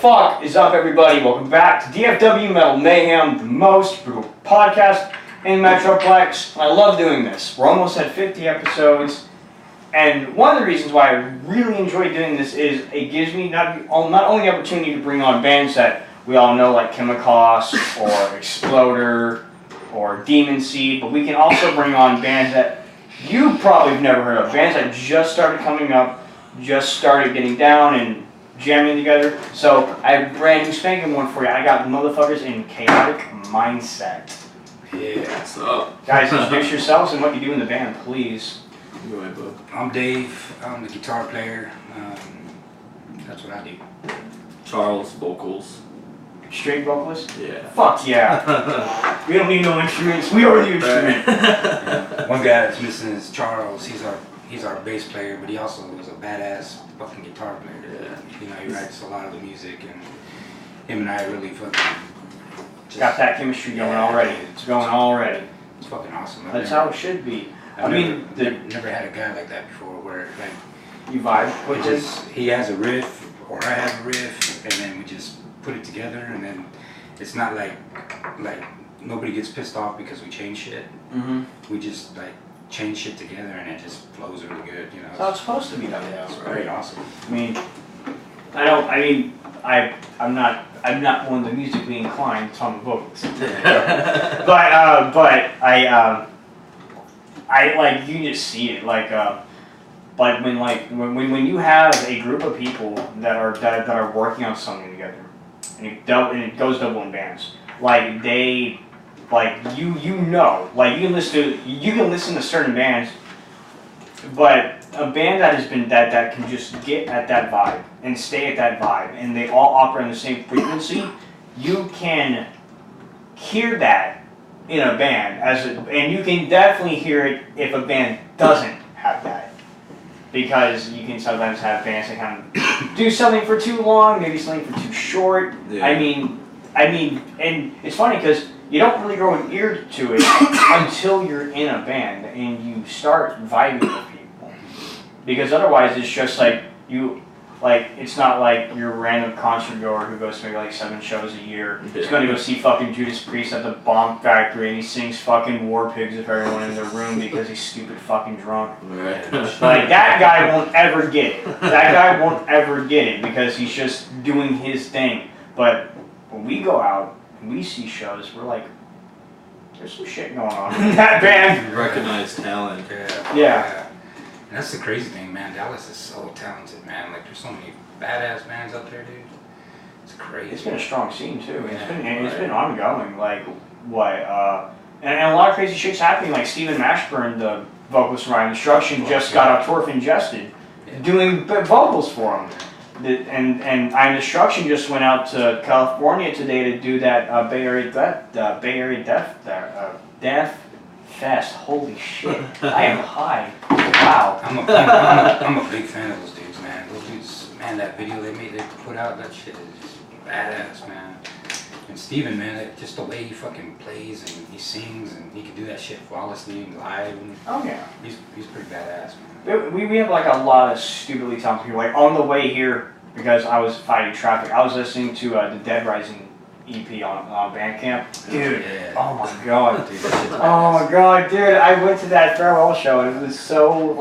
fuck is up, everybody? Welcome back to DFW Metal Mayhem, the most brutal podcast in Metroplex. I love doing this. We're almost at 50 episodes, and one of the reasons why I really enjoy doing this is it gives me not only the opportunity to bring on bands that we all know, like Chemicals or Exploder or Demon Seed, but we can also bring on bands that you probably have never heard of, bands that just started coming up, just started getting down and jamming together. So I have a brand new spanking one for you. I got motherfuckers in Chaotic Mindset. Yeah, what's up? Guys, introduce yourselves and what you do in the band, please. Go ahead, bud. I'm Dave. I'm the guitar player. That's what I do. Charles, vocals. Straight vocalist? Yeah. Fuck yeah. We don't need no instruments. We are the instrument. Yeah. One guy that's missing is Charles. He's our bass player, but he also is a badass fucking guitar player. Yeah. You know, he writes a lot of the music, and him and I really fucking Got that chemistry going already. It's going already. It's fucking awesome. That's how it should be. I've never had a guy like that before, where like You vibe with this? he has a riff or I have a riff, and then we just put it together, and then it's not like nobody gets pissed off because we change shit. Mm-hmm. We just like change shit together, and it just flows really good, you know. That's how it's supposed to be done. It's very awesome. I'm not one of the musically inclined on the vocals. but I like, you just see it like when you have a group of people that are working on something together, and it goes double in bands. Like you can listen to certain bands, but a band that can just get at that vibe and stay at that vibe, and they all operate on the same frequency, you can hear that in a band and you can definitely hear it if a band doesn't have that. Because you can sometimes have bands that kind of do something for too long, maybe something for too short. Yeah. I mean, and it's funny because you don't really grow an ear to it until you're in a band and you start vibing with people. Because otherwise, it's just like it's not like your random concert goer who goes to maybe like 7 shows a year. He's going to go see fucking Judas Priest at the Bomb Factory, and he sings fucking War Pigs of everyone in the room because he's stupid fucking drunk. Right. Like, that guy won't ever get it. That guy won't ever get it because he's just doing his thing. But when we go out and we see shows, we're like, there's some shit going on in that band. You recognize talent. Yeah. And that's the crazy thing, man. Dallas is so talented, man. Like, there's so many badass bands out there, dude. It's crazy. It's been a strong scene too. It's been ongoing. Like and a lot of crazy shit's happening. Like Stephen Mashburn, the vocalist from Iron Destruction, just got off tour of Ingested, doing vocals for him. And Iron Destruction just went out to California today to do that Bay Area Death Fest. Holy shit! I am high. Wow. I'm a big fan of those dudes, man. Those dudes, man, that video they put out, that shit is just badass, man. And Steven, man, just the way he fucking plays and he sings and he can do that shit flawlessly and live. And oh yeah. He's pretty badass, man. We have like a lot of stupidly talented people. Like on the way here, because I was fighting traffic, I was listening to the Dead Rising EP on Bandcamp. Dude, yeah. Oh my god. Dude, oh my god, dude. I went to that farewell show and it was so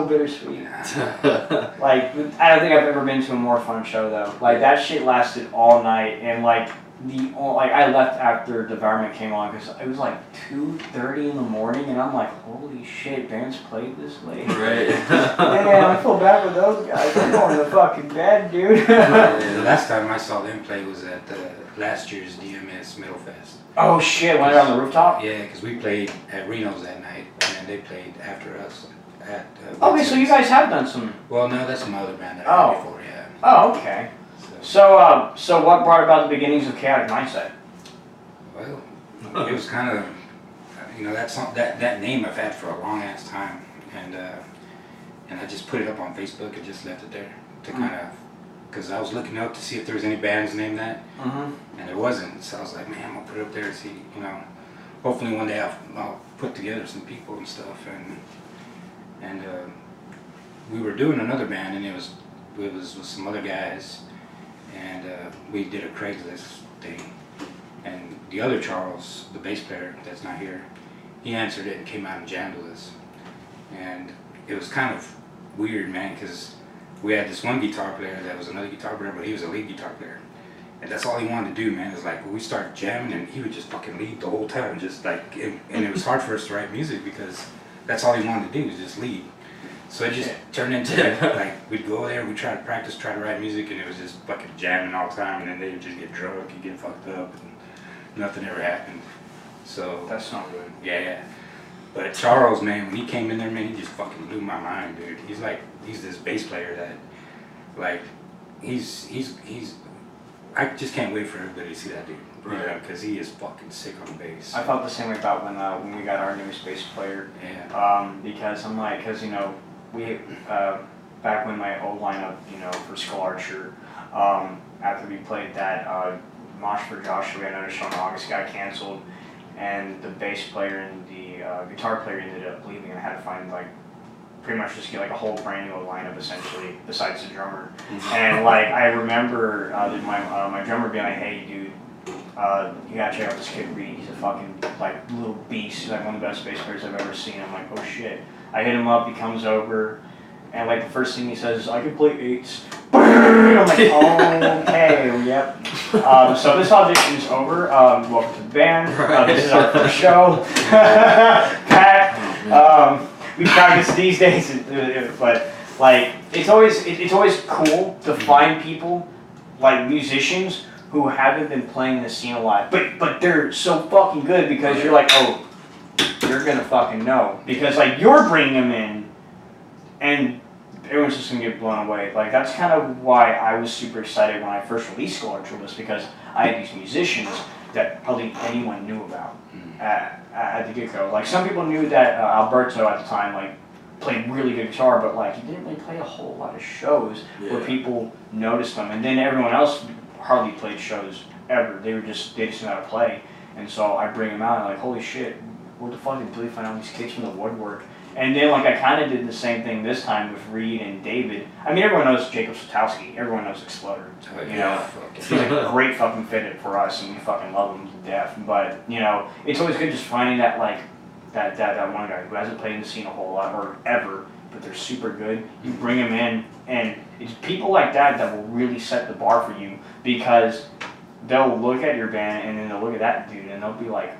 bittersweet. Like, I don't think I've ever been to a more fun show though. Like, that shit lasted all night, and I left after Devourment came on because it was like 2:30 in the morning, and I'm like, holy shit, bands played this late. Right. Man, I feel bad for those guys. They're going to fucking bed, dude. The last time I saw them play was at last year's DMS Metal Fest. Oh shit, went on the rooftop? Yeah, because we played at Reno's that night, and then they played after us at okay, so you guys have done some... Well, no, that's some other band that I had before, yeah. Oh, okay. So what brought about the beginnings of Chaotic Mindset? Well, it was kind of, that name I've had for a long ass time, and I just put it up on Facebook and just left it there to kind of, because I was looking up to see if there was any bands named that, and there wasn't. So I was like, man, I'm gonna put it up there and see, hopefully one day I'll put together some people and stuff, and we were doing another band, and it was with some other guys. and we did a Craigslist thing. And the other Charles, the bass player that's not here, he answered it and came out and jammed with us. And it was kind of weird, man, because we had this one guitar player that was another guitar player, but he was a lead guitar player. And that's all he wanted to do, man. Is like, we started jamming and he would just fucking lead the whole time, just like, and it was hard for us to write music because that's all he wanted to do was just lead. So it just turned into like, we'd go there, we'd try to practice, try to write music, and it was just fucking jamming all the time, and then they would just get drunk and get fucked up, and nothing ever happened. So That's not good. yeah. But Charles, man, when he came in there, man, he just fucking blew my mind, dude. He's this bass player that, like, he's I just can't wait for everybody to see that dude, Right. you know, because he is fucking sick on bass. I felt the same way about when we got our newest bass player. Yeah. Because I'm like, because you know, we back when my old lineup, you know, for Skull Archer, after we played that Mosh for Joshua, we had another show in August, got canceled, and the bass player and the guitar player ended up leaving, and I had to find like pretty much just get like a whole brand new lineup essentially, besides the drummer. And like I remember my drummer being like, "Hey, dude, you gotta check out this kid Reed. He's a fucking like little beast. He's like one of the best bass players I've ever seen." I'm like, "Oh shit!" I hit him up. He comes over, and like the first thing he says is, "I can play eights." I'm like, "Okay, yep." So this audition's over. Welcome to the band. This is our first show. Pat. We practice these days, but like it's always cool to find people like musicians who haven't been playing the scene a lot, but they're so fucking good because you're like, oh, you're gonna fucking know because like you're bringing them in, and everyone's just gonna get blown away. Like that's kind of why I was super excited when I first released Skull Archer was because I had these musicians that hardly anyone knew about at the get-go. Like some people knew that Alberto at the time like played really good guitar, but like he didn't really play a whole lot of shows where people noticed him, and then everyone else hardly played shows ever. They just knew how to play, and so I bring them out and like, holy shit, where the fuck did Billy find all these kids from the woodwork? And then like I kind of did the same thing this time with Reed and David. I mean, everyone knows Jacob Satowski. Everyone knows Exploder. You know, he's a great fucking fit for us, and we fucking love him to death. But you know, it's always good just finding that like that one guy who hasn't played in the scene a whole lot or ever, but they're super good. You bring them in, and it's people like that that will really set the bar for you because they'll look at your band and then they'll look at that dude and they'll be like,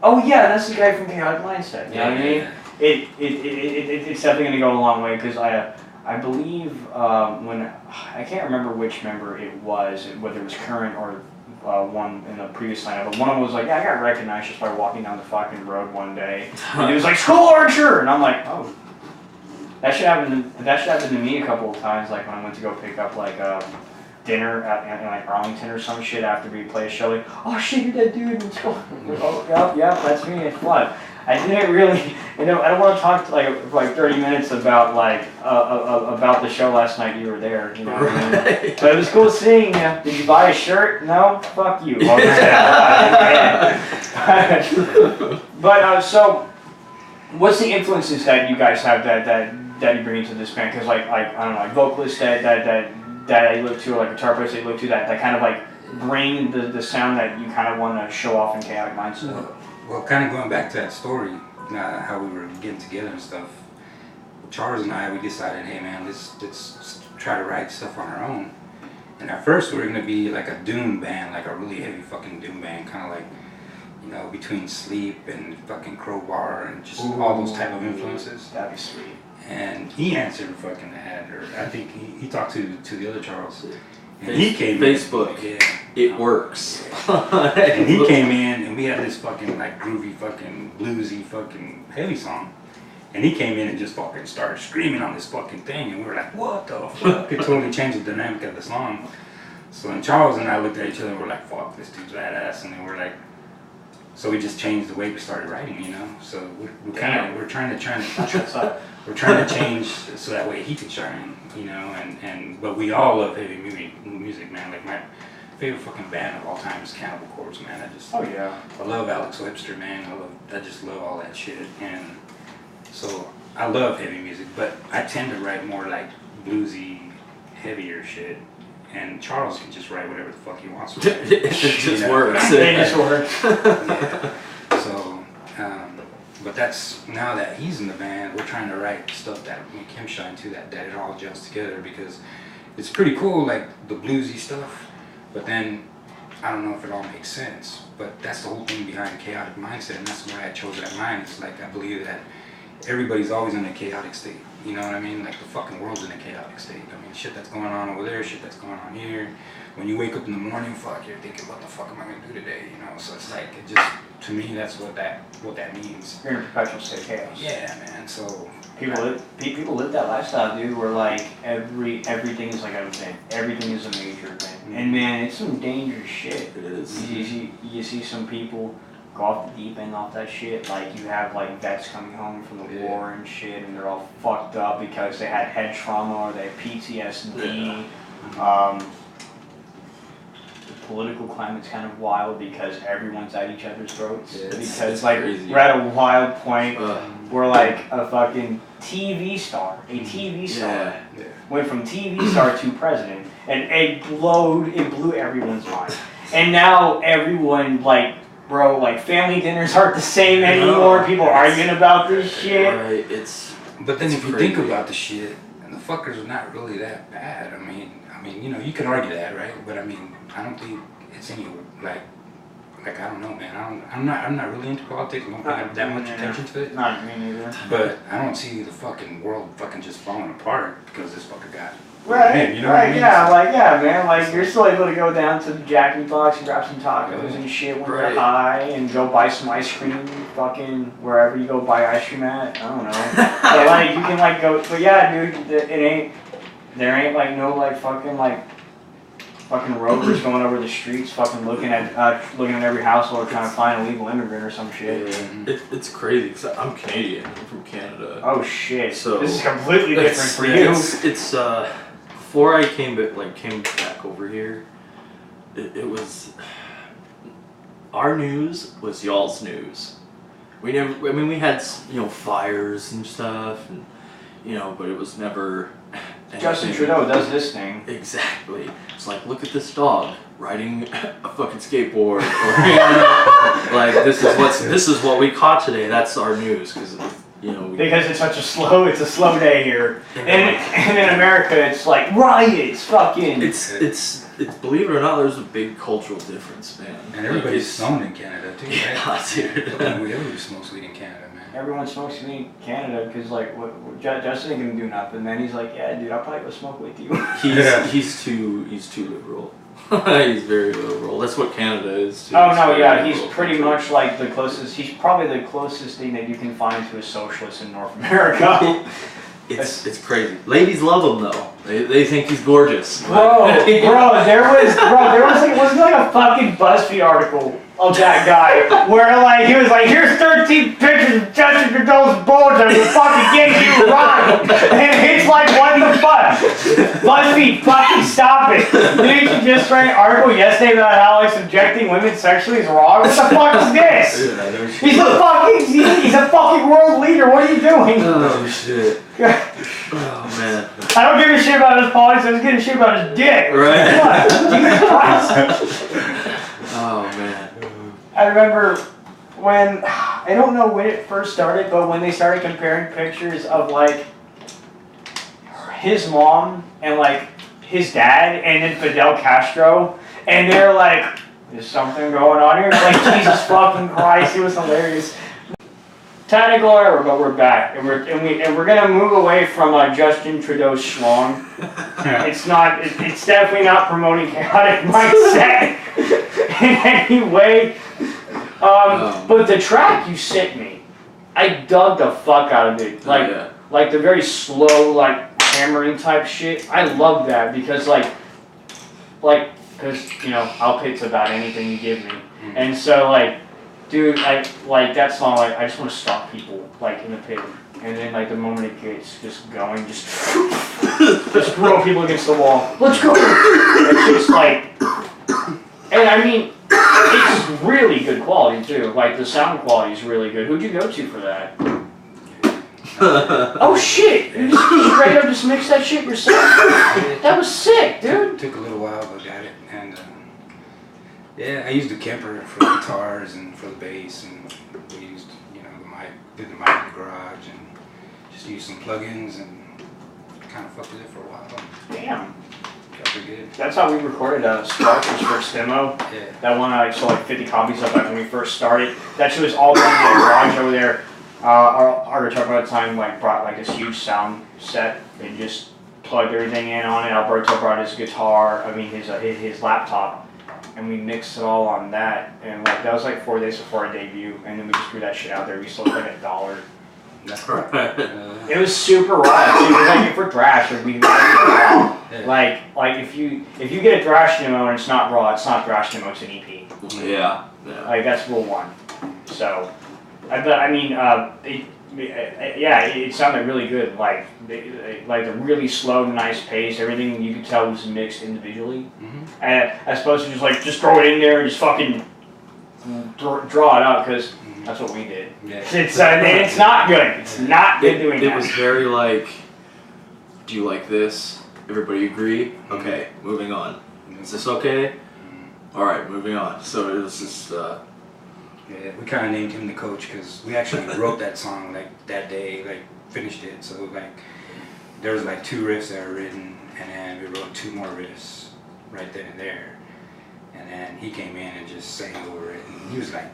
oh yeah, that's the guy from Chaotic Mindset. You know what I mean? It's definitely going to go a long way because I believe when I can't remember which member it was, whether it was current or one in the previous lineup, but one of them was like, yeah, I got recognized just by walking down the fucking road one day, and he was like, Skull Archer, and I'm like, oh, that should happen to me a couple of times, like when I went to go pick up like dinner at like Arlington or some shit after we played a show, like, oh shit, you're that dude, and Skull, oh yeah, that's me, it's fun. I didn't really, you know, I don't want to talk to like 30 minutes about like about the show last night. You were there, you know. Right. But it was cool seeing you. Did you buy a shirt? No, fuck you. But so, what's the influences that you guys have that you bring into this band? Because like I don't know, like vocalists that I look to, or like guitar players that you look to that kind of like bring the sound that you kind of want to show off in Chaotic Mindset. Well, kind of going back to that story, how we were getting together and stuff, Charles and I, we decided, hey man, let's try to write stuff on our own. And at first we were going to be like a doom band, like a really heavy fucking doom band, kind of like, you know, between Sleep and fucking Crowbar and just all those type of influences. That'd be sweet. And he answered fucking that, or I think he talked to the other Charles. And he came Facebook. in. It works. And he came in and we had this fucking like groovy fucking bluesy fucking heavy song. And he came in and just fucking started screaming on this fucking thing, and we were like, what the fuck? It totally changed the dynamic of the song. So then Charles and I looked at each other and we're like, fuck, this dude's badass. And then we're like, so we just changed the way we started writing, you know. So we're trying to change so that way he could shine, you know. But we all love heavy music, man. Like my favorite fucking band of all time is Cannibal Corpse, man. I love Alex Webster, man. I just love all that shit. And so I love heavy music, but I tend to write more like bluesy, heavier shit. and Charles can just write whatever the fuck he wants. It just works. They just work. Yeah. So, but that's, now that he's in the band, we're trying to write stuff that make him shine too, that it all gels together, because it's pretty cool, like the bluesy stuff, but then I don't know if it all makes sense, but that's the whole thing behind chaotic mindset, and that's why I chose that line. It's like, I believe that everybody's always in a chaotic state, you know what I mean? Like the fucking world's in a chaotic state. I mean, shit that's going on over there, shit that's going on here. When you wake up in the morning, fuck, you're thinking, what the fuck am I gonna do today, you know? So it's like, it just, to me, that's what that means. You're in a perpetual state of chaos. Yeah, man, so. People live that lifestyle, dude, where like everything is like I was saying, everything is a major thing. And man, it's some dangerous shit. It is. You see some people go off the deep end off that shit. Like you have like vets coming home from the war and shit, and they're all fucked up because they had head trauma or they had PTSD. The political climate's kind of wild because everyone's at each other's throats. Yeah, because it's like crazy. we're at a wild point where like a fucking TV star, went from TV star to president, and it blew everyone's mind. And now everyone like, bro, like family dinners aren't the same anymore. People are arguing about this shit. Right, But then it's if you crazy. think about the shit, and the fuckers are not really that bad. I mean, you know, you can argue that, right? But I mean, I don't think it's any like I don't know, man. I'm not really into politics. I don't pay that much attention to it. Not me neither. But I don't see the fucking world fucking just falling apart because this fucker got. Right, Man, you know right, what I mean? yeah, man, like you're still able to go down to the Jack in the Box and grab some tacos and shit when you're high, and go buy some ice cream, fucking wherever you go buy ice cream at. I don't know, but like you can like go, but yeah, dude, there ain't like no like fucking rovers going over the streets, fucking looking at every household trying to find a legal immigrant or some shit. Yeah. It's crazy because I'm Canadian. I'm from Canada. Oh shit! So this is completely different for you. It's before I came back over here, it was our news was y'all's news. We never. I mean, we had fires and stuff, and but it was never. Justin Trudeau does this thing. Exactly. It's like, look at this dog riding a fucking skateboard. Or, like this is what we caught today. That's our news because because it's such a slow day here, and in America it's like riots, fucking. It's believe it or not, there's a big cultural difference, man. And everybody's stoned in Canada too, right? Yeah, dude. Everybody smokes weed in Canada, man. Everyone smokes weed in Canada because like Justin ain't gonna do nothing. Then he's like, yeah, dude, I'll probably go smoke with you. He's too liberal. He's very liberal. That's what Canada is too. Oh no, yeah, he's pretty much like the closest. He's probably the closest thing that you can find to a socialist in North America. It's crazy. Ladies love him though. They think he's gorgeous. Bro, there was like, wasn't there like a fucking BuzzFeed article of that guy where like he was like, here's 13 pictures of Justin Trudeau's bulge and we fucking gave you right. And it's like, what the fuck? BuzzFeed, fucking stop it. Didn't you just write an article yesterday about how like subjecting women sexually is wrong? What the fuck is this? He's a fucking world leader. What are you doing? Oh shit. Oh man. I don't give a shit about his politics, I just give a shit about his dick. Right. What? Jesus Christ. Oh man. I remember when, I don't know when it first started, but when they started comparing pictures of like his mom and like his dad and then Fidel Castro, and they're like, there's something going on here. It's like, Jesus fucking Christ, it was hilarious. Technical error, but we're back, and we're gonna move away from Justin Trudeau schlong. It's definitely not promoting chaotic mindset in any way. But the track you sent me, I dug the fuck out of it. Like the very slow, like hammering type shit. I love that because I'll pay to about anything you give me, and so like. Dude, like that song, like I just want to stop people like in the pit, and then like the moment it gets just going, just throw people against the wall. Let's go. It's just like, and I mean, it's really good quality too. Like the sound quality is really good. Who'd you go to for that? Oh shit! You just straight up just mixed that shit yourself? That was sick, dude. Took a little while, but got it. And yeah, I used a Kemper for the guitars and for the bass, and we used, you know, the mic, did the mic in the garage, and just used some plugins and kind of fucked with it for a while. Damn. Got pretty good. That's how we recorded Sparks' first demo. Yeah. That one I sold like 50 copies of back when we first started. That shit was all done in the garage over there. Our guitar player at the time brought like this huge sound set and just plugged everything in on it. Alberto brought his guitar, his laptop, and we mixed it all on that. And like that was like 4 days before our debut, and then we just threw that shit out there. We sold like $1. That's right. It was super raw. Too. It was like if we're thrash, we raw. Yeah. Like if you get a thrash demo and it's not raw, it's not thrash demo, it's an EP. Yeah. Like that's rule 1. So, it sounded really good. Like the really slow, nice pace. Everything you could tell was mixed individually, as opposed to just throw it in there and just fucking draw it out because that's what we did. Yeah. It's not good. It's not good doing that. It was very like, do you like this? Everybody agree? Okay, moving on. Is this okay? All right, moving on. So it was just. Yeah, we kind of named him the coach because we actually wrote that song like that day, like finished it. So like there was like 2 riffs that were written, and then we wrote 2 more riffs right then and there. And then he came in and just sang over it, and he was like,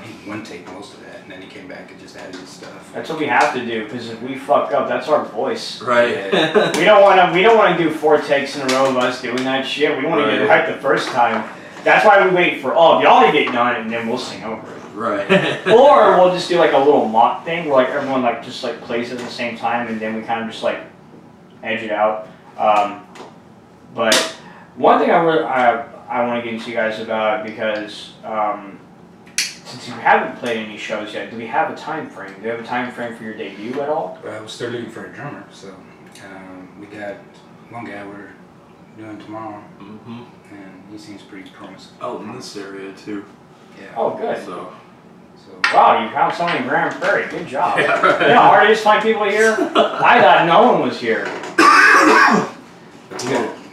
he one take most of that, and then he came back and just added his stuff. That's what we have to do because if we fuck up, that's our voice. Right. Yeah. We don't want to do 4 takes in a row of us doing that shit. We want to get it right the first time. That's why we wait for all of y'all to get done, and then we'll sing over it. Right. Or we'll just do like a little mock thing where like everyone like just like plays at the same time, and then we kind of just like edge it out. But one thing I want to get into you guys about, because since you haven't played any shows yet, do we have a time frame? Do you have a time frame for your debut at all? We're still looking for a drummer, so we got one guy we're doing tomorrow, and he seems pretty promising. Oh, in this area too. Yeah. Oh, good. So. Wow, you found someone in Grand Prairie. Good job. Yeah, right. You know how hard it is to find people here? I thought no one was here. But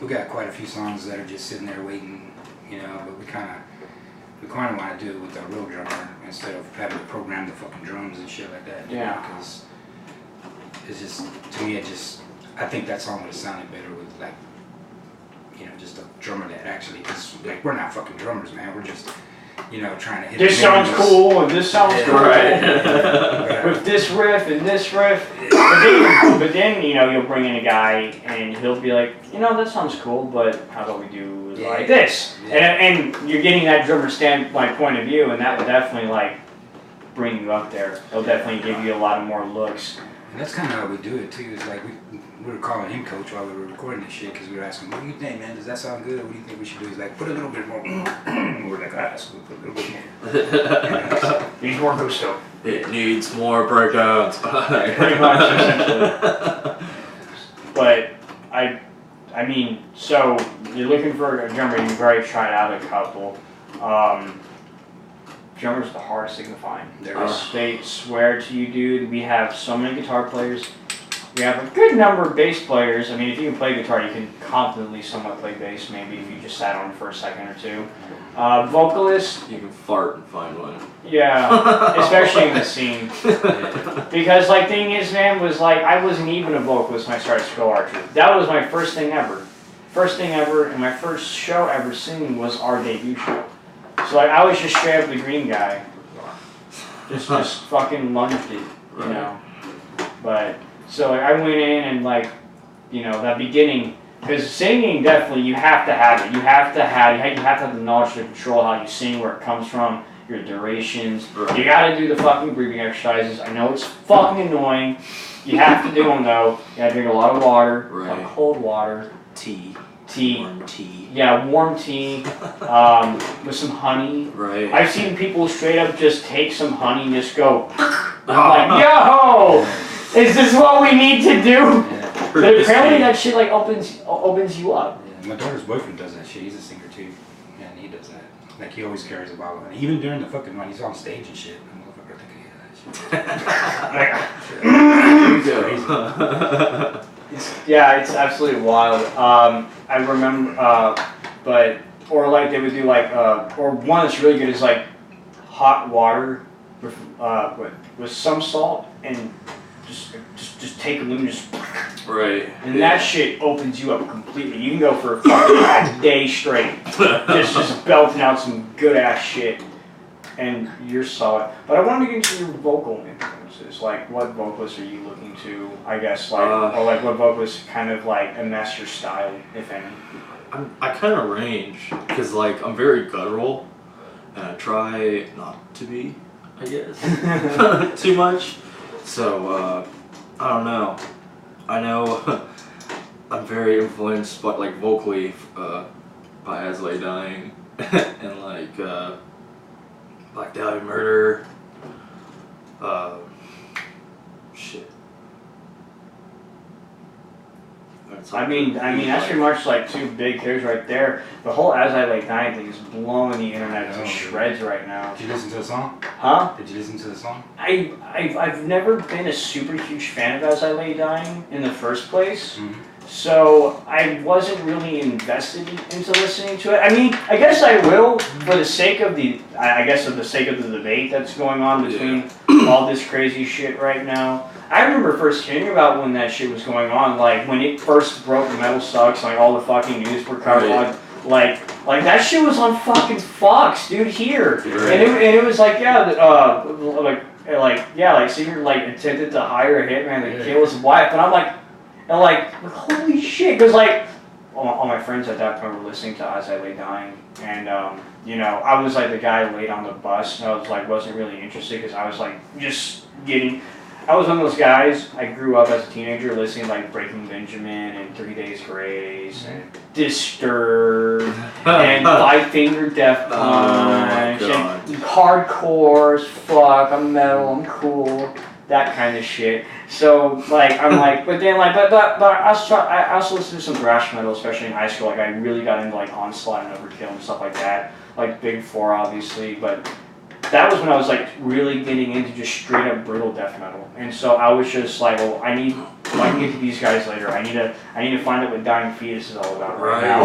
we got quite a few songs that are just sitting there waiting, you know. But we kind of want to do it with a real drummer instead of having to program the fucking drums and shit like that. Yeah. Because it's just, to me, I think that song would have sounded better with like, you know, just a drummer that actually, because like we're not fucking drummers, man. We're just, you know, trying to hit. This sounds cool, and this sounds cool. Right. With this riff and this riff. But then, you know, you'll bring in a guy and he'll be like, you know, that sounds cool, but how about we do like this? Yeah. And you're getting that drummer point of view, and that would definitely like bring you up there. It'll definitely give you a lot of more looks. And that's kind of how we do it too. It's like we were calling him coach while we were recording this shit because we were asking, what do you think, man? Does that sound good? What do you think we should do? He's like, put a little bit more. We're like, that's good. Put a little bit more. Needs more gusto. It needs more breakdowns. Pretty much, essentially. But I mean, so you're looking for a drummer. You've already tried out a couple. Drummers are the hardest thing to find. They swear to you, dude. We have so many guitar players. We have a good number of bass players. I mean, if you can play guitar, you can confidently somewhat play bass, maybe if you just sat on it for a second or two. Vocalists. You can fart and find one. Yeah, especially in the scene. Because, like, thing is, man, was like, I wasn't even a vocalist when I started Skull Archer. That was my first thing ever. And my first show ever singing was our debut show. So, like, I was just straight up the green guy. Just fucking lunged it, you know. But, so, like, I went in and, like, you know, that beginning, because singing, definitely, you have to have it. You have to have the knowledge to control how you sing, where it comes from, your durations. Right. You gotta do the fucking breathing exercises. I know it's fucking annoying. You have to do them, though. You gotta drink a lot of water, a lot of cold water. Tea. Warm tea. Yeah, warm tea with some honey. Right. I've seen people straight up just take some honey and just go. I'm like, yo, is this what we need to do? Yeah. But apparently that shit like opens you up. Yeah. My daughter's boyfriend does that shit. He's a singer too, and he does that. Like he always carries a bottle, and even during the fucking when he's on stage and shit, the motherfucker thinking, yeah, that It's absolutely wild. I remember, or like they would do like, or one that's really good is like hot water with some salt and just take a lemon, just right. and that shit opens you up completely. You can go for a fucking a day straight, just belting out some good ass shit, and you're solid. But I wanted to get into your vocal influences. Like, what vocalists are you looking to? I guess like, or like what vocalists kind of like amass your style, if any. I kind of range because like I'm very guttural, and I try not to be, I guess, too much. So I don't know. I know I'm very influenced, but like vocally, by As Lay Dying and like Black Dahlia Murder. Shit. I mean, that's pretty much like two big hitters right there. The whole As I Lay Dying thing is blowing the internet to shreds right now. Did you listen to the song? Huh? Did you listen to the song? I've never been a super huge fan of As I Lay Dying in the first place. Mm-hmm. So I wasn't really invested into listening to it. I mean, I guess I will for the sake of the debate that's going on between all this crazy shit right now. I remember first hearing about when that shit was going on, like when it first broke the Metal Sucks, like all the fucking news were covered, like that shit was on fucking Fox, dude, here, and it was like Secret like attempted to hire a hitman to kill his wife, and I'm like. And like, holy shit, because like, all my friends at that point were listening to As I Lay Dying, and you know, I was like the guy late on the bus, and I was like, wasn't really interested, because I was like, I was one of those guys, I grew up as a teenager listening to like Breaking Benjamin, and 3 Days Grace, and Disturbed, and Five Finger Death Punch, and hardcore as fuck, I'm metal, I'm cool, that kind of shit. So like I'm like, but then like, but I also listened to some thrash metal, especially in high school. Like I really got into like Onslaught and Overkill and stuff like that. Like Big Four, obviously, but that was when I was like really getting into just straight up brutal death metal. And so I was just like, well, I can get to these guys later. I need to find out what Dying Fetus is all about right now.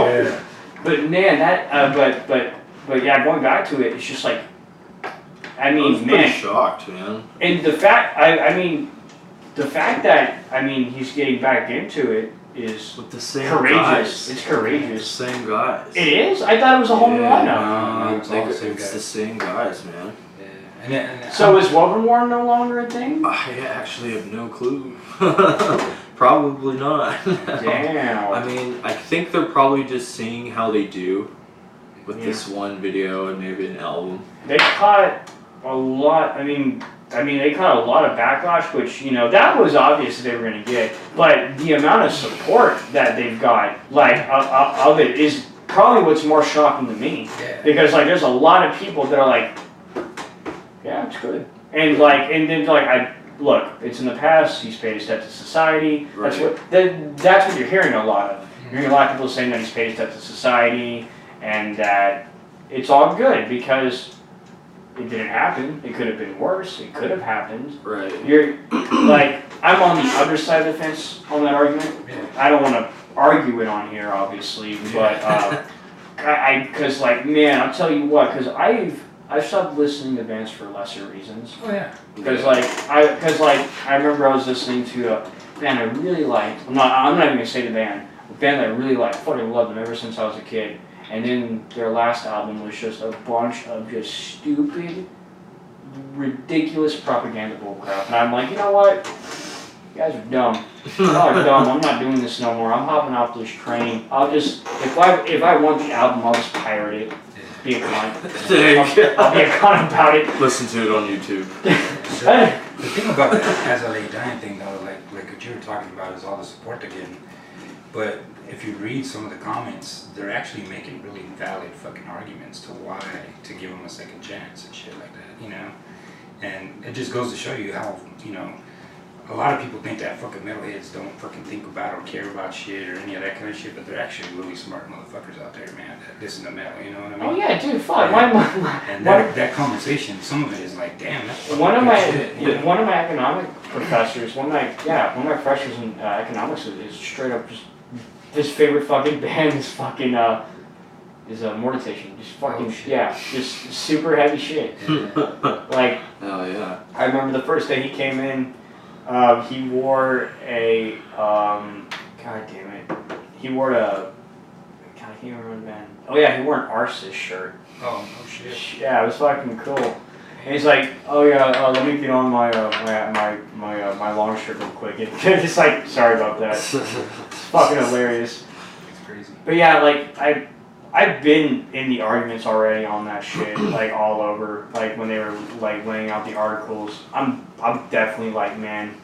Yeah. But man, that but yeah, going back to it, it's just like. I mean, I was pretty shocked, man. And the fact, the fact that he's getting back into it is with the same courageous. Guys. It's courageous. The same guys. It is. I thought it was a whole new lineup. No, it's the same guys, man. Yeah. And so is Wovenworn no longer a thing? I actually have no clue. Probably not. Damn. I mean, I think they're probably just seeing how they do with this one video and maybe an album. They caught a lot. I mean, they caught a lot of backlash, which, you know, that was obvious that they were going to get. But the amount of support that they've got, like, of it is probably what's more shocking to me. Yeah. Because, like, there's a lot of people that are like, yeah, it's good. And, like, and then, like, look, it's in the past, he's paid his debt to society. Right. That's what you're hearing a lot of. You're hearing a lot of people saying that he's paid his debt to society and that it's all good because it didn't happen. It could have been worse. It could have happened. Right. You're like, I'm on the other side of the fence on that argument. I don't want to argue it on here, obviously, but because like, man, I'll tell you what, because I've stopped listening to bands for lesser reasons. Oh yeah. Because I remember I was listening to a band I really liked. I'm not even gonna say the band. A band that I really liked. Fucking loved them ever since I was a kid. And then their last album was just a bunch of just stupid, ridiculous propaganda bullcrap. And I'm like, you know what? You guys are dumb. Y'all are dumb. I'm not doing this no more. I'm hopping off this train. I'll just, if I want the album, I'll just pirate it. Be a cunt. I'll be a cunt about it. Listen to it on YouTube. The thing about the As I Lay Dying thing, though, like what you were talking about, is all the support they're getting. But if you read some of the comments, they're actually making really valid fucking arguments to why to give them a second chance and shit like that, you know? And it just goes to show you how, you know, a lot of people think that fucking metalheads don't fucking think about or care about shit or any of that kind of shit, but they're actually really smart motherfuckers out there, man, that listen to metal, you know what I mean? Oh yeah, Yeah, dude, fuck. And that conversation, some of it is like, damn, that's fucking One of good my shit. one of my economic professors, one of my professors in economics is straight up just his favorite fucking band is fucking is Mortification. Just fucking Oh, shit. yeah, just super heavy shit. Yeah. Like Oh yeah. I remember the first day he came in, he wore a god damn it, he wore a God, I can't even remember the band. Oh yeah, he wore an Arsis shirt. Oh, no shit. Yeah, it was fucking cool. And he's like, oh yeah, let me get on my my long shirt real quick. And it's like, sorry about that. It's fucking hilarious. It's crazy. But yeah, like I've been in the arguments already on that shit, like all over. Like when they were like laying out the articles, I'm definitely like, man,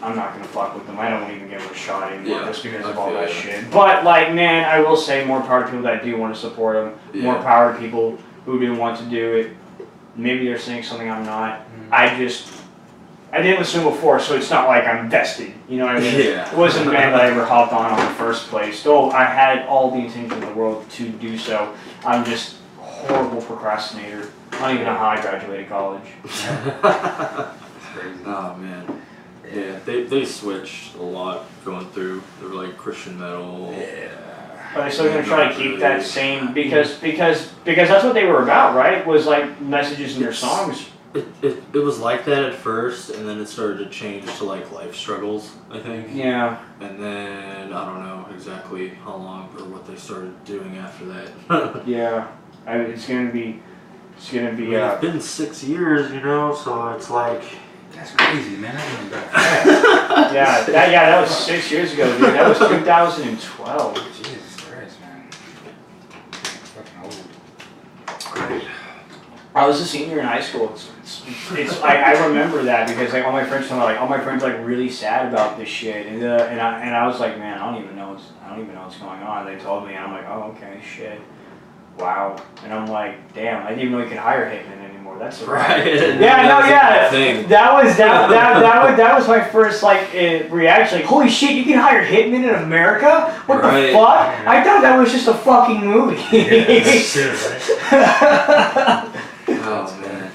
I'm not gonna fuck with them. I don't even give them a shot anymore just because of all that shit. But like, man, I will say more power to people that do want to support them. Yeah. More power to people who didn't want to do it. Maybe they're saying something I'm not. I didn't listen before, so it's not like I'm vested. You know what I mean? Yeah. It wasn't a band that I ever hopped on in the first place. Though I had all the intention in the world to do so. I'm just a horrible procrastinator. Not even how I graduated college. It's crazy. Oh man. Yeah, they switched a lot going through. They were like Christian metal. Yeah. But they're still gonna try to keep that same because that's what they were about, right? Was like messages in their songs. It was like that at first, and then it started to change to like life struggles, I think. Yeah. And then I don't know exactly how long or what they started doing after that. Yeah. It's gonna be. It's been 6 years, you know, so it's like. That's crazy, man. That went back fast. that was 6 years ago, dude. That was 2012. Jesus Christ, man. That's fucking old. Great. I was a senior in high school. It's like I remember that because like all my friends like really sad about this shit, and I was like, man, I don't even know what's going on. They told me, and I'm like, oh okay, shit, wow, and I'm like, damn, I didn't even know you could hire hitmen anymore. That's Right. Yeah, that was my first like reaction. Like, holy shit, you can hire hitmen in America? What the fuck? Yeah. I thought that was just a fucking movie. Yeah, shit, right? Oh man.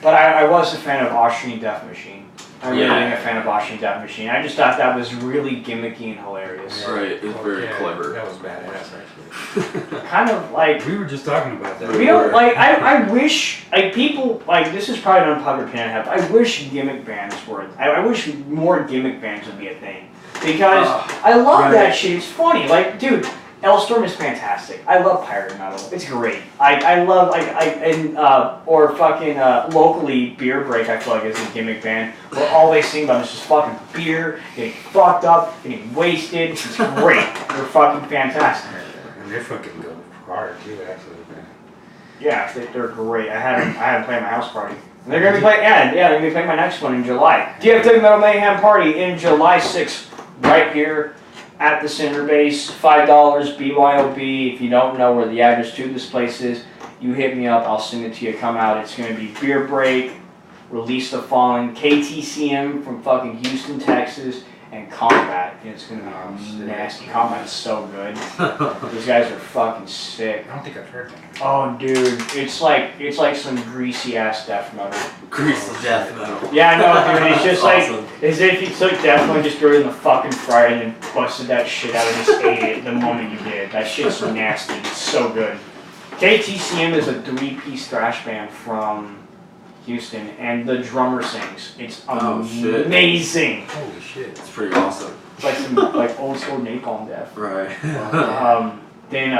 But I was a fan of Austrian Death Machine. I really Yeah. am a fan of Austrian Death Machine. I just thought that was really gimmicky and hilarious. Right, it was very clever. That was badass, actually. Kind of like We were just talking about that. we don't like. I wish like people like this is probably an unpopular opinion I have. I wish gimmick bands were. I wish more gimmick bands would be a thing because I love that shit. It's funny. Like, dude. Elstorm is fantastic. I love pirate metal. It's great. I love or fucking locally Beer Break. I feel like is a gimmick band where all they sing about is just fucking beer, getting fucked up, getting wasted. It's great. They're fucking fantastic. And they fucking go hard too, actually. Man. Yeah, they're great. I had them play at my house party. And they're gonna be playing. Yeah, they're gonna be playing my next one in July. DFW Metal Mayhem party in July 6th, right here. At the center base, $5 BYOB. If you don't know where the address to this place is, you hit me up. I'll send it to you. Come out. It's going to be Beer Break, Release the Fallen, KTCM from fucking Houston, Texas, and Combat. It's going to be nasty. Combat's so good. Those guys are fucking sick. I don't think I've heard them. Oh, dude, it's like some greasy ass death metal. Greasy death metal. Yeah, I know, dude. It's just awesome. like as if you took death metal and just threw it in the fucking fryer and then busted that shit out and just ate it the moment you did. That shit's nasty. It's so good. KTCM is a 3-piece thrash band from Houston, and the drummer sings. It's amazing. Holy shit. It's pretty awesome. It's like some like old school Napalm Death. Right. Then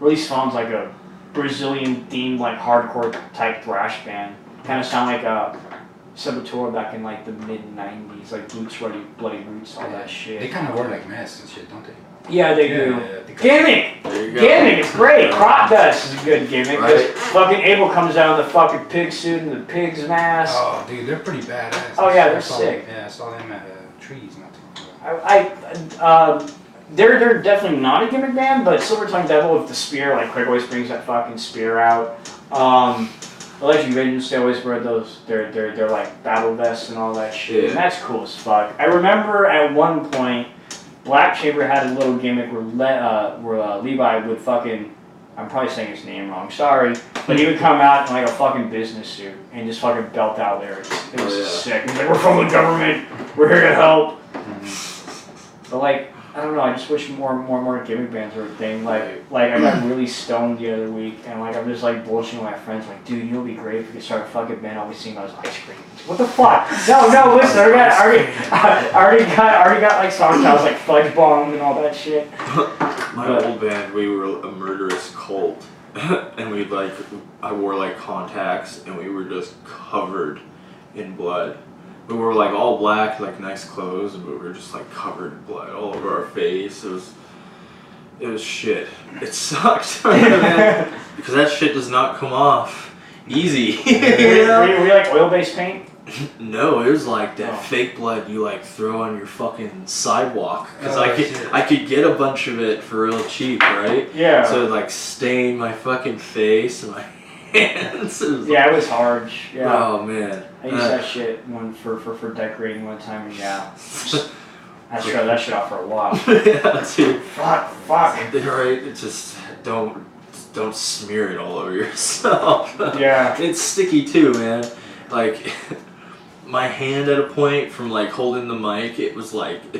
Release Phone's like a Brazilian themed like hardcore type thrash band. Kind of sound like Sepultura back in like the mid '90s, like Boots, Bloody Roots, all that shit. They kind of wear like masks and shit, don't they? Yeah, they do. Yeah, Gimmick! There you go. Gimmick, it's great. Crop Dust is a good gimmick. Because Right. fucking Abel comes out in the fucking pig suit and the pig's mask. Oh, dude, they're pretty badass. Oh, yeah, they're I saw sick. Them, yeah, I saw them at Trees not too long ago. They're definitely not a gimmick band, but Silver Tongue Devil with the spear, like Quick always brings that fucking spear out. Alleged Vengeance, they always wear those. They're like battle vests and all that shit, and that's cool as fuck. I remember at one point, Black Chamber had a little gimmick where Levi would fucking I'm probably saying his name wrong, sorry, but he would come out in like a fucking business suit and just fucking belt out lyrics. It was sick. He's like, we're from the government, we're here to help. But like, I don't know, I just wish more gimmick bands were a thing. Like I got really stoned the other week and like I'm just like bullshitting with my friends like, dude, you know what'd be great if we could start a fucking band always sing those ice cream. What the fuck? No, listen, I already got like song titles like Fudge Bomb and all that shit. My old band, we were a murderous cult. And I wore like contacts and we were just covered in blood. We were like all black, like nice clothes, but we were just like covered in blood all over our face. It was shit. It sucked, man, because that shit does not come off easy. Were you like oil-based paint? No, it was like that fake blood you like throw on your fucking sidewalk. Cause I could get a bunch of it for real cheap, right? Yeah. So it like stained my fucking face and my hands. It was hard. Yeah. Oh man. I used that shit for decorating one time, and yeah. I showed that shit off for a while. Yeah, dude. Fuck. Right, it just don't smear it all over yourself. Yeah. It's sticky too, man. Like my hand at a point from like holding the mic, it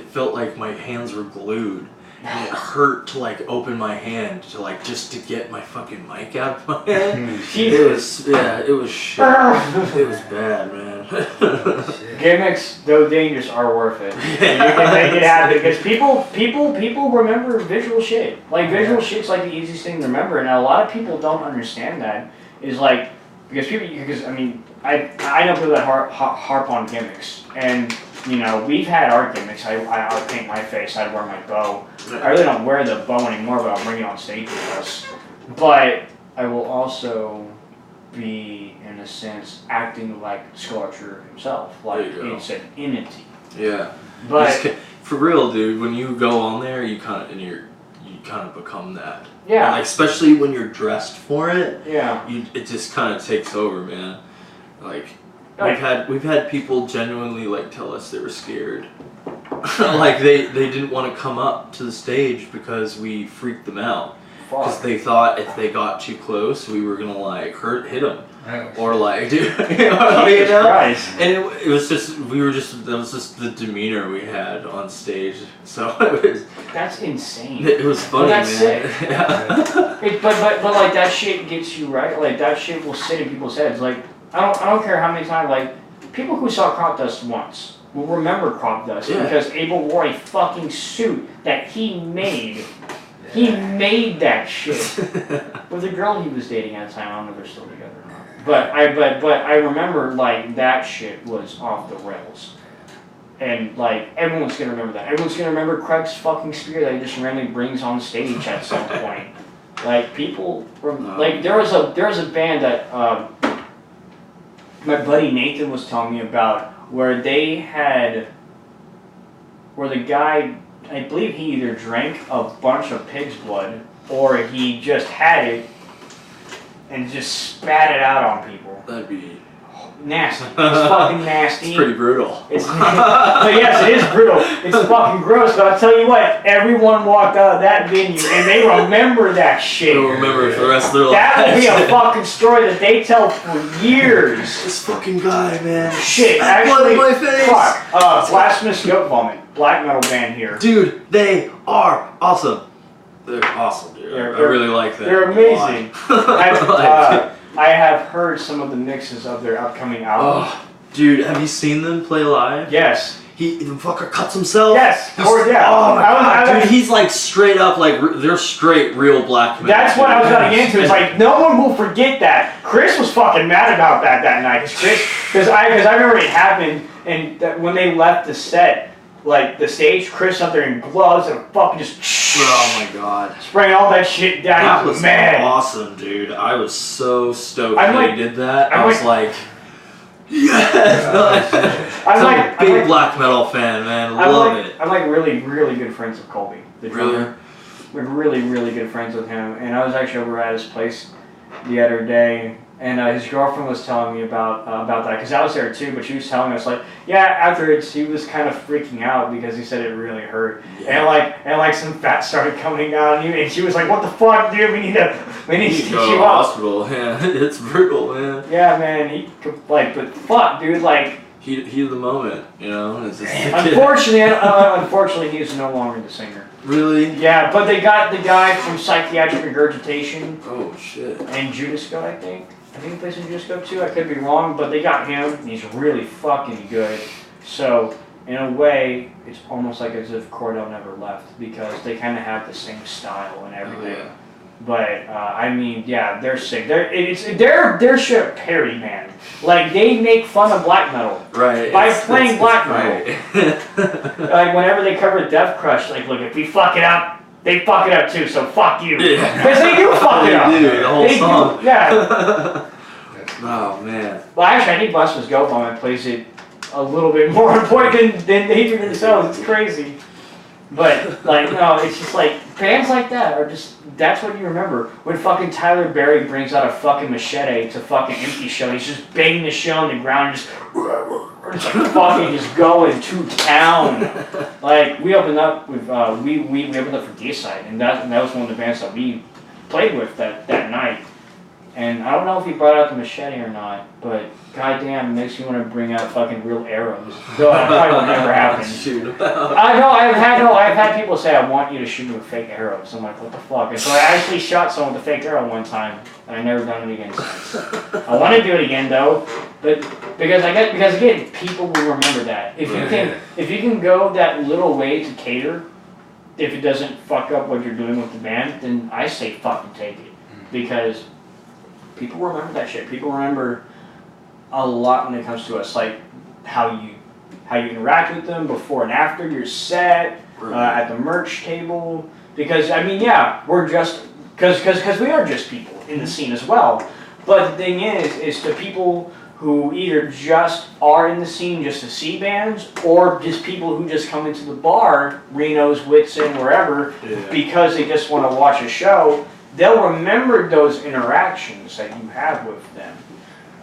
felt like my hands were glued. And it hurt to like open my hand to like just to get my fucking mic out of my hand. It was shit. It was bad, man. Gimmicks, though dangerous, are worth it. You can make it happen because people remember visual shit. Like visual shit's like the easiest thing to remember, and a lot of people don't understand that. Is like because I mean I know people that harp on gimmicks and. You know, we've had our gimmicks. I would paint my face. I'd wear my bow. I really don't wear the bow anymore, but I'll bring it on stage with us. But I will also be, in a sense, acting like Skull Archer himself. Like it's an entity. Yeah. But for real, dude, when you go on there, you kind of become that. Yeah. Like, especially when you're dressed for it. Yeah. It just kind of takes over, man. Like. We've had people genuinely like tell us they were scared, like they didn't want to come up to the stage because we freaked them out, because they thought if they got too close we were gonna like hit them, or like do you know? And it was just that was just the demeanor we had on stage, so that's insane. It was funny, that's man. Sick. But like that shit gets you right. Like that shit will sit in people's heads. Like. I don't care how many times, like, people who saw Crop Dust once will remember Crop Dust because Abel wore a fucking suit that he made. He made that shit. With the girl he was dating at the time, I don't know if they're still together or not. But I remember, like, that shit was off the rails. And, like, everyone's gonna remember that. Everyone's gonna remember Craig's fucking spear that he just randomly brings on stage at some point. Like, people, like, there was a band that, my buddy Nathan was telling me about where the guy, I believe he either drank a bunch of pig's blood or he just had it and just spat it out on people. That'd be nasty. It's fucking nasty. It's pretty brutal. But yes, it is brutal. It's fucking gross, but I'll tell you what, everyone walked out of that venue and they remember that shit. They'll remember it for the rest of their lives. That will be a fucking story that they tell for years. This fucking guy, man. Shit, actually, fuck. Blasphemous Goat Vomit, black metal band here. Dude, they are awesome. They're awesome, dude. I really like them. They're amazing. I have heard some of the mixes of their upcoming album. Oh, dude, have you seen them play live? Yes. The fucker cuts himself? Yes. Oh my god, dude, he's like straight up, like, they're straight real black metal. That's what I was going to get into. It's like, no one will forget that. Chris was fucking mad about that night. Because I remember it happened, and when they left the set, like, the stage, Chris up there in gloves and fucking just... Oh my god. Spraying all that shit down. That was mad. Awesome, dude. I was so stoked that he did that. I was like... Yes! I'm a big black metal fan, man. Love it. I'm like really, really good friends with Colby, the drummer. We're really, really good friends with him. And I was actually over at his place the other day, And his girlfriend was telling me about that because I was there too. But she was telling us like, yeah, afterwards he was kind of freaking out because he said it really hurt, and like some fat started coming out, and she was like, "What the fuck, dude? We need to stitch go to you the up." hospital. Yeah, it's brutal, man. Yeah, man. But fuck, dude, like. Heat of the moment, you know. It's just Unfortunately, he is no longer the singer. Really? Yeah, but they got the guy from Psychiatric Regurgitation. Oh shit. And Judas Goat, I think. I think he plays in Judas Goat too. I could be wrong, but they got him. And he's really fucking good. So in a way, it's almost like as if Cordell never left because they kind of have the same style and everything. Oh, yeah. But I mean, yeah, they're sick. They're shit parody, man. Like they make fun of black metal, right? By playing black metal. Right. Like whenever they cover Death Crush, like look, if we fuck it up, they fuck it up too. So fuck you, because they do fuck it up. They do the whole song. Do, yeah. Oh man. Well, actually, I think Blasphemous Goat Bomb plays it a little bit more important than they do themselves. It's crazy. But, like, no, it's just like, bands like that are just, that's what you remember. When fucking Tyler Berry brings out a fucking machete to fucking empty show, he's just banging the shell on the ground, just like fucking just going to town. Like, we opened up with, we opened up for D-Side, and that was one of the bands that we played with that night. And I don't know if he brought out the machete or not, but goddamn, it makes me want to bring out fucking real arrows. Though that probably will never happen. Shoot 'em. I've had people say I want you to shoot me with fake arrows. I'm like, what the fuck? And so I actually shot someone with a fake arrow one time, and I've never done it again since. I want to do it again though, but because again, people will remember that. If you can go that little way to cater, if it doesn't fuck up what you're doing with the band, then I say fucking take it, because people remember that shit. People remember a lot when it comes to us, like how you interact with them before and after your set, at the merch table. Because I mean, yeah, we're just because we are just people in the scene as well. But the thing is to people who either just are in the scene just to see bands, or just people who just come into the bar, Reno's, Whitson, wherever, because they just want to watch a show. They'll remember those interactions that you have with them.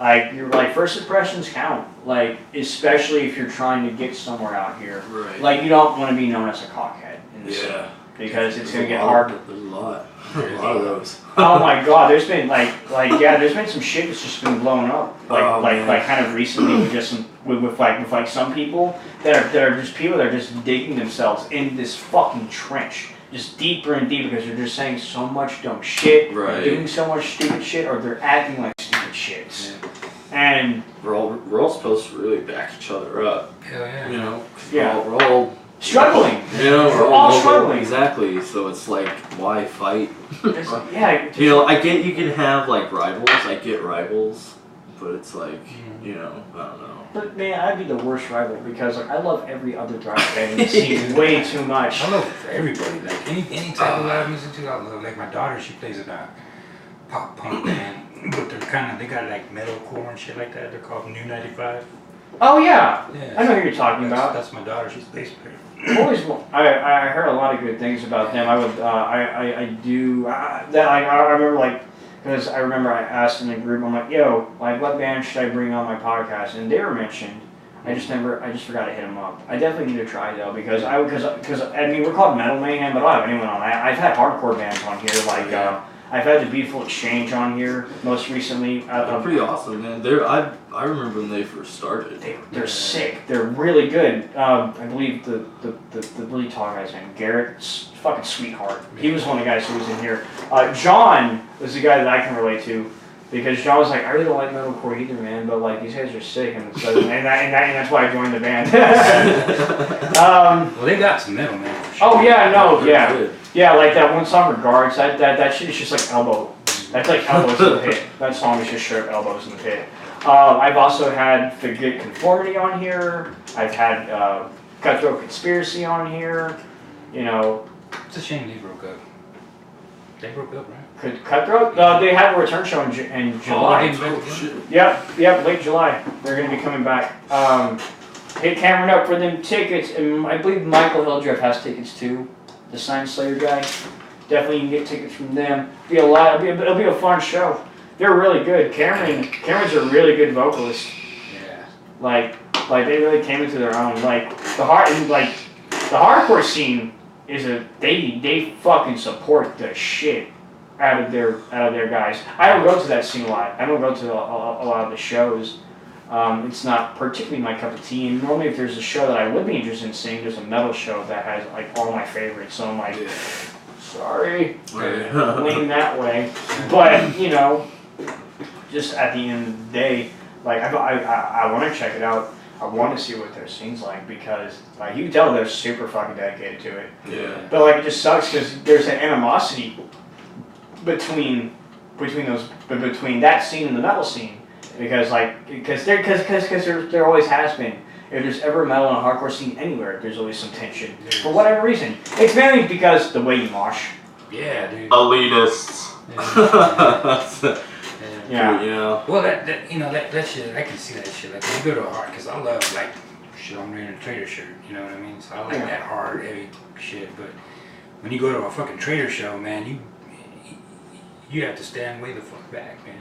Like, first impressions count. Like, especially if you're trying to get somewhere out here. Right. Like, you don't want to be known as a cockhead in the scene. Because it's going to get hard. There's a lot of those. Oh my god, there's been there's been some shit that's just been blowing up. Like kind of recently with just with some people that are just people that are just digging themselves in this fucking trench. Just deeper and deeper because they're just saying so much dumb shit, right. They're doing so much stupid shit, or they're acting like stupid shits. Yeah. And we're all supposed to really back each other up. Hell yeah. You know? Yeah. We're all struggling. You know, we're all struggling. Exactly. So it's like, why fight? Yeah. You know, I get you can have like rivals. I get rivals, but it's like, you know, I don't know. But man, I'd be the worst rival because like I love every other thrash band in the scene way too much. I love everybody. Like any type of live music too. I love. Like my daughter, she plays in a pop punk band, but they got like metalcore and shit like that. They're called New 95. Oh yeah. Yeah. I know who you're talking about. That's my daughter. She's a bass player. I heard a lot of good things about them. I remember like. Because I remember I asked in the group, I'm like, yo, like what band should I bring on my podcast? And they were mentioned. I just forgot to hit them up. I definitely need to try though, because I mean we're called Metal Mayhem, but I don't have anyone on. I've had hardcore bands on here, like I've had the Beautiful Exchange on here most recently. They're pretty awesome, man. I remember when they first started. They're sick. They're really good. I believe the really tall guy's name, Garrett's fucking sweetheart. He was one of the guys who was in here. John was the guy that I can relate to, because John was like, I really don't like metalcore either, man, but like these guys are sick, and that's why I joined the band. Well, they got some metal, man. For sure. Oh yeah, no, yeah, good. Yeah, like that one song Regards. That shit is just like elbow. That's like elbows in the pit. That song is just straight up elbows in the pit. I've also had Forget Conformity on here. I've had Cutthroat Conspiracy on here. You know. It's a shame they broke up. They broke up, right? Cutthroat? They have a return show in July. Yep, late July. They're going to be coming back. Hit Cameron up for them tickets, and I believe Michael Hildreth has tickets too. The Sign Slayer guy. Definitely you can get tickets from them. It'll be a fun show. they're really good. Cameron's a really good vocalist. Yeah. Like they really came into their own. Like the hardcore scene is they fucking support the shit out of their guys. I don't go to that scene a lot. I don't go to a lot of the shows. It's not particularly my cup of tea. And normally, if there's a show that I would be interested in seeing, there's a metal show that has like all my favorites. So I'm like, sorry, lean that way. But you know, just at the end of the day, like I want to check it out. I want to see what their scene's like because like you can tell they're super fucking dedicated to it. Yeah. But like it just sucks because there's an animosity between that scene and the metal scene because there always has been. If there's ever a metal and a hardcore scene anywhere, there's always some tension for whatever reason. It's mainly because the way you mosh. Yeah, dude. Elitists. Yeah. You know. Well, that shit, I can see that shit. Like, when you go to a hard, because I love, like, shit, I'm wearing a Trader shirt, you know what I mean? So I like that hard, heavy shit. But when you go to a fucking Trader show, man, you have to stand way the fuck back, man.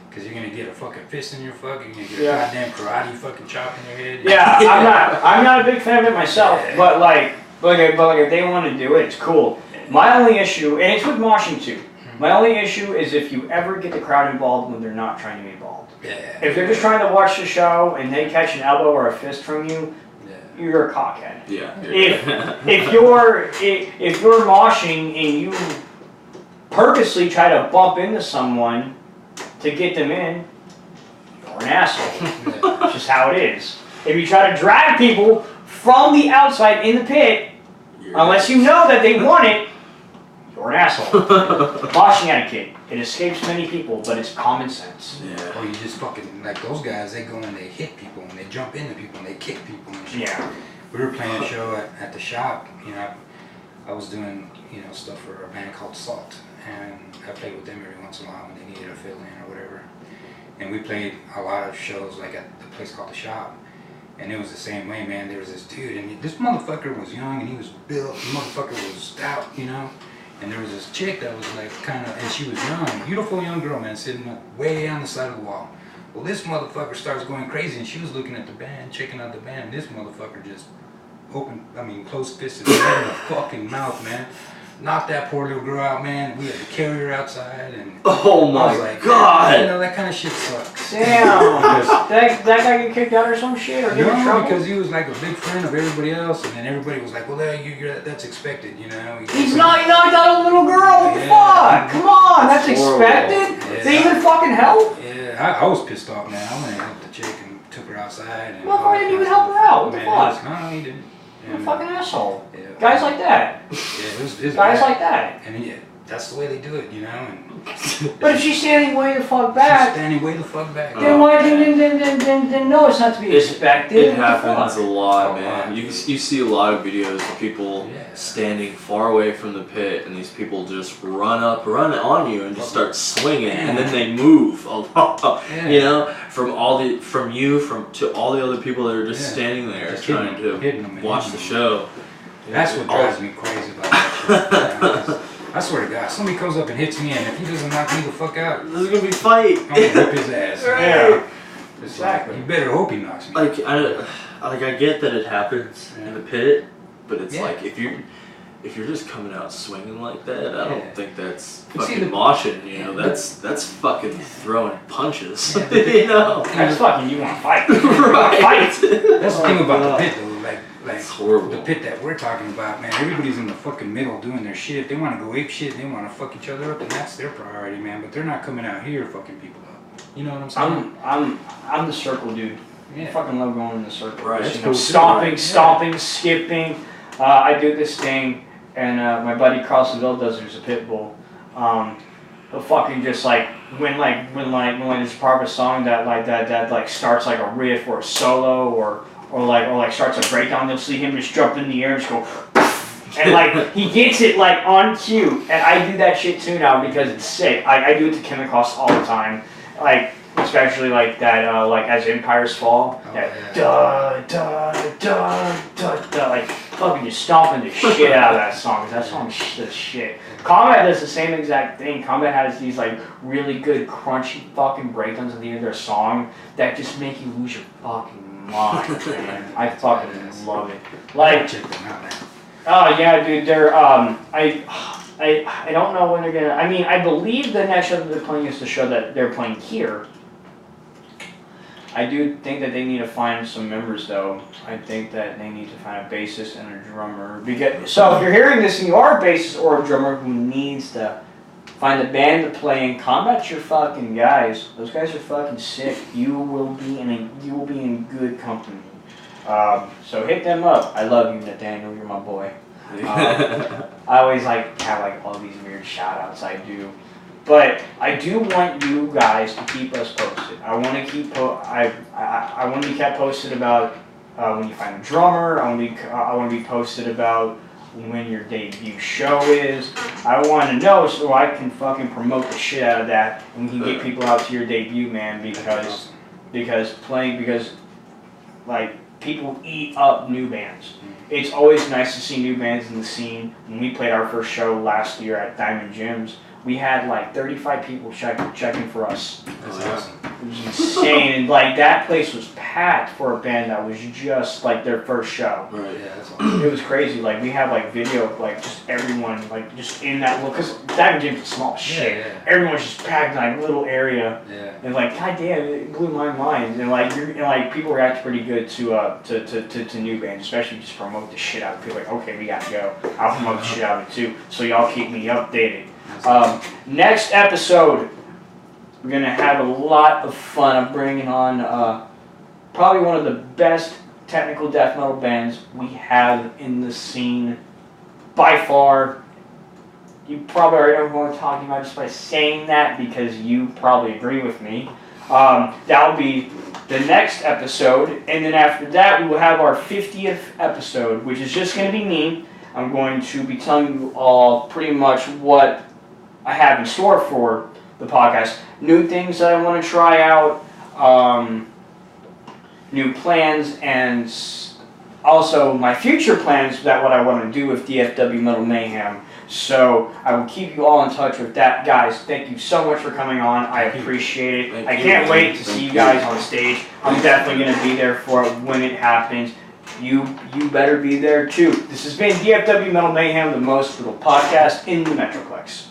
Because you're going to get a fucking fist in your fuck, you're going to get a goddamn karate fucking chop in your head. Yeah, I'm not a big fan of it myself, but like if they want to do it, it's cool. My only issue, and it's with moshing too, my only issue is if you ever get the crowd involved when they're not trying to be involved. Yeah. If they're just trying to watch the show and they catch an elbow or a fist from you, you're a cockhead. Yeah. If you're moshing and you purposely try to bump into someone to get them in, you're an asshole. It's just how it is. If you try to drag people from the outside in the pit, unless you know that they want it, you're an asshole. Moshing etiquette. It escapes many people, but it's common sense. Yeah. Or you just fucking, like those guys, they go and they hit people and they jump into people and they kick people and shit. Yeah. We were playing a show at the shop, you know, I was doing, you know, stuff for a band called Salt. And I played with them every once in a while when they needed a fill-in or whatever. And we played a lot of shows like at the place called the Shop. And it was the same way, man. There was this dude, and this motherfucker was young and he was built. The motherfucker was stout, you know. And there was this chick that was like kind of, and she was young, beautiful young girl, man, sitting up way on the side of the wall. Well, this motherfucker starts going crazy, and she was looking at the band, checking out the band, and this motherfucker just closed fisted right in the fucking mouth, man. Knocked that poor little girl out, man. We had to carry her outside, and oh my I was like, god! You know, that kind of shit sucks. Damn! that guy get kicked out or some shit? Or No, because he was like a big friend of everybody else, and then everybody was like, well, that's expected, you know. He's not, he knocked out a little girl, what the fuck? Come on, that's expected? Yeah. They even fucking help? Yeah, I was pissed off, man. I went and helped the chick and took her outside. And Well, why didn't you even help her out? What the fuck? No, he didn't. What a fucking asshole. Yeah. Guys like that. Yeah, it was Guys bad. like that. And yeah, that's the way they do it, you know. And But if she's standing way the fuck she's back, standing way the fuck back. then why then no, it's not to be expected. It What the happens fuck? a lot, Oh, man. wow. You see a lot of videos of people Yeah. standing far away from the pit, and these people just run on you, and just start swinging, and then they move a lot. Yeah. You know, to all the other people that are just standing there Just trying hitting them to and watch hitting the them. show. That's what drives me crazy about that shit. You know, 'cause I swear to God, somebody comes up and hits me, and if he doesn't knock me the fuck out, There's gonna be a fight. I'm gonna whip his ass. Yeah. It's Exactly. like, you better hope he knocks me. Like I get that it happens in the pit, but it's Yeah. like if you're just coming out swinging like that, I Yeah. don't think that's But see, fucking moshing. You know, that's fucking throwing punches. You know, That's fucking, you want to fight. right? Fight. That's the thing about the pit, though. Like It's horrible. the pit that we're talking about, man. Everybody's in the fucking middle doing their shit. If they want to go ape shit, they want to fuck each other up, and that's their priority, man. But they're not coming out here fucking people up. You know what I'm saying? I'm the circle dude. I Yeah. fucking love going in the circle. Right. Just, That's you know, cool too, stomping, right? stomping, skipping. I do this thing, and my buddy Carl Seville does it. Who's a pit bull. He'll fucking just like when there's part of a song that starts like a riff or a solo or starts a breakdown. You'll see him just jump in the air and just go. And like he gets it like on cue, and I do that shit too now because it's sick. I do it to Chemicals all the time, like especially like that like as empires fall, that da da da da da, like fucking just stomping the shit out of that song. 'Cause that song's the shit. Combat does the same exact thing. Combat has these like really good crunchy fucking breakdowns at the end of their song that just make you lose your fucking mind, man. I fucking love it. Like, check them out, man. oh yeah, dude. They're I don't know when they're gonna. I mean, I believe the next show that they're playing is the show that they're playing here. I do think that they need to find some members, though. I think that they need to find a bassist and a drummer. So if you're hearing this and you are a bassist or a drummer who needs to find a band to play in, combat your fucking guys. Those guys are fucking sick. You will be in good company. So hit them up. I love you, Nathaniel. You're my boy. I always have all these weird shout outs I do. But I do want you guys to keep us posted. I want to keep I want to be kept posted about when you find a drummer. I want to be posted about when your debut show is. I want to know so I can fucking promote the shit out of that and we can get people out to your debut, man. Because like people eat up new bands. It's always nice to see new bands in the scene. When we played our first show last year at Diamond Gyms, we had like 35 people checking for us. That's awesome. It was insane. And like that place was packed for a band that was just like their first show. Right. Yeah, that's awesome. It was crazy. Like we have like video of like just everyone like just in that little, because Diamond Gym's small as shit. Yeah. Everyone's just packed in like a little area. Yeah. And like, goddamn, it blew my mind. And like, people react pretty good to new bands, especially just promote the shit out of people. Like, okay, we gotta go. I'll promote the shit out of it too. So y'all keep me updated. Next episode, we're gonna have a lot of fun. I'm bringing on probably one of the best technical death metal bands we have in the scene by far. You probably already know what I'm talking about just by saying that because you probably agree with me. That'll be the next episode, and then after that we will have our 50th episode, which is just going to be me. I'm going to be telling you all pretty much what I have in store for the podcast. New things that I want to try out, new plans, and also my future plans that what I want to do with DFW Metal Mayhem. So I will keep you all in touch with that. Guys, thank you so much for coming on. I appreciate it. I can't wait to see you guys on stage. I'm definitely going to be there for it when it happens. You better be there too. This has been DFW Metal Mayhem, the most brutal podcast in the Metroplex.